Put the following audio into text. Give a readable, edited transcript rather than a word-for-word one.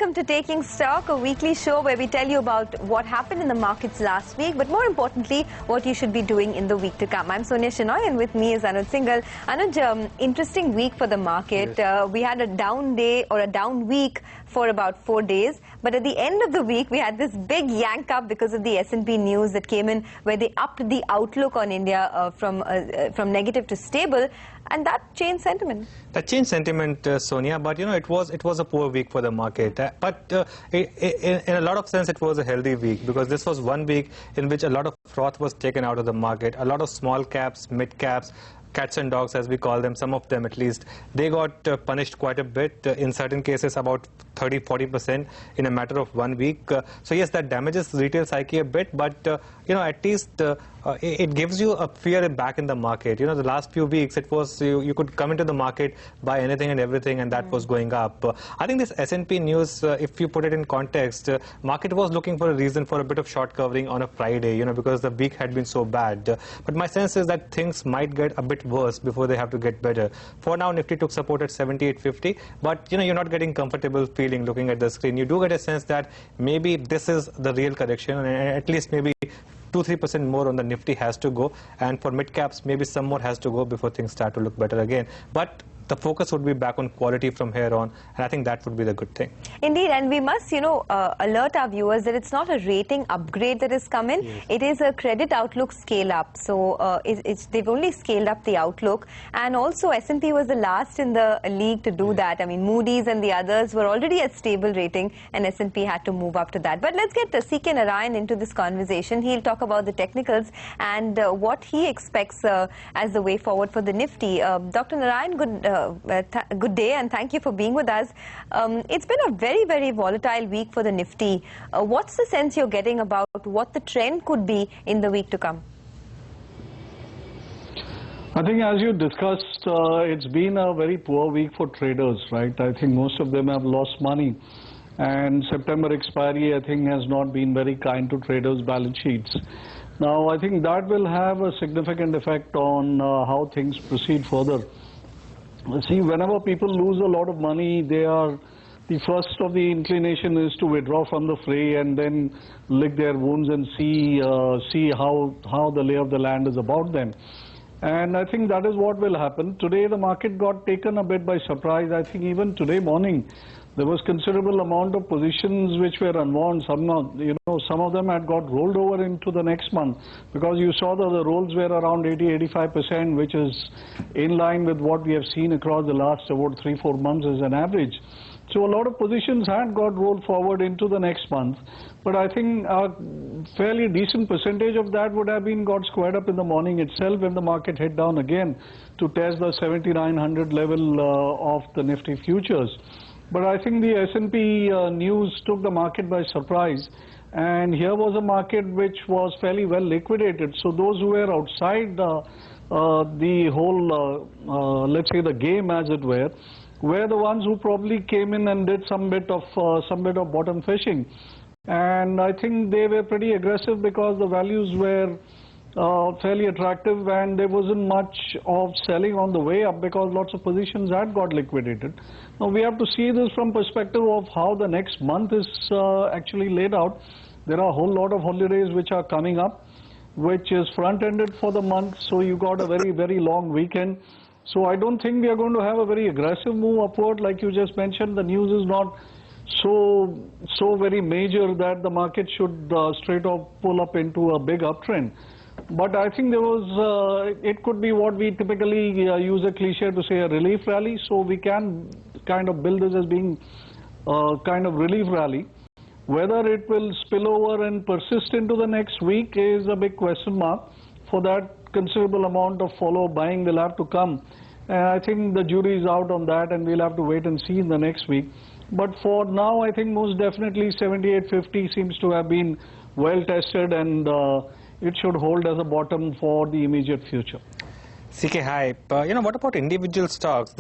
welcome to Taking Stock, a weekly show where we tell you about what happened in the markets last week, but more importantly, what you should be doing in the week to come. I'm Sonia Shenoy, and with me is Anuj Singhal. Anuj, interesting week for the market. Yes. We had a down day or a down week for about 4 days, but at the end of the week, we had this big yank up because of the S&P news that came in, where they upped the outlook on India from negative to stable, and that changed sentiment. That changed sentiment, Sonia, but it was a poor week for the market. But in a lot of sense, it was a healthy week, because this was one week in which a lot of froth was taken out of the market. A lot of small caps, mid caps, cats and dogs, as we call them, some of them at least, they got punished quite a bit, in certain cases about 30–40% in a matter of 1 week. So yes, that damages retail psyche a bit, but at least it gives you a fear back in the market. The last few weeks it was you could come into the market, buy anything and everything, and that was going up. I think this S&P news, if you put it in context, market was looking for a reason for a bit of short covering on a Friday, because the week had been so bad. But my sense is that things might get a bit worse before they have to get better. For now, Nifty took support at 7850, but you're not getting comfortable feeling looking at the screen. You do get a sense that maybe this is the real correction, and at least maybe 2–3% more on the Nifty has to go, and for mid caps maybe some more has to go before things start to look better again. But the focus would be back on quality from here on, and I think that would be the good thing. Indeed, and we must, alert our viewers that it's not a rating upgrade that has come in. Yes. It is a credit outlook scale up. So they've only scaled up the outlook, and also S&P was the last in the league to do that. I mean, Moody's and the others were already at stable rating, and S&P had to move up to that. But let's get C.K. Narayan into this conversation. He'll talk about the technicals and what he expects as the way forward for the Nifty. Dr. Narayan, good day, and thank you for being with us. It's been a very, very volatile week for the Nifty. What's the sense you're getting about what the trend could be in the week to come? I think, as you discussed, it's been a very poor week for traders, right? I think most of them have lost money, and September expiry, I think, has not been very kind to traders' balance sheets. Now, I think that will have a significant effect on how things proceed further. See, whenever people lose a lot of money, the first of the inclination is to withdraw from the fray and then lick their wounds and see how the lay of the land is about them. And I think that is what will happen. Today the market got taken a bit by surprise. I think even today morning there was considerable amount of positions which were unwound. Some of them had got rolled over into the next month, because you saw that the rolls were around 80–85%, which is in line with what we have seen across the last about 3–4 months as an average. So a lot of positions had got rolled forward into the next month, but I think a fairly decent percentage of that would have been got squared up in the morning itself when the market hit down again to test the 7900 level of the Nifty futures. But I think the S&P news took the market by surprise, and here was a market which was fairly well liquidated. So those who were outside the whole, let's say, the game, as it were the ones who probably came in and did some bit of bottom fishing. And I think they were pretty aggressive because the values were fairly attractive, and there wasn't much of selling on the way up because lots of positions had got liquidated. Now we have to see this from perspective of how the next month is actually laid out. There are a whole lot of holidays which are coming up, which is front-ended for the month, so you got a very, very long weekend. So I don't think we are going to have a very aggressive move upward. Like you just mentioned, the news is not so very major that the market should straight off pull up into a big uptrend. But I think there was, it could be what we typically use a cliche to say, a relief rally. So we can kind of build this as being kind of relief rally. Whether it will spill over and persist into the next week is a big question mark. For that, considerable amount of follow buying will have to come. And I think the jury is out on that, and we'll have to wait and see in the next week. But for now, I think most definitely 7850 seems to have been well tested, and it should hold as a bottom for the immediate future. CK, hi. What about individual stocks?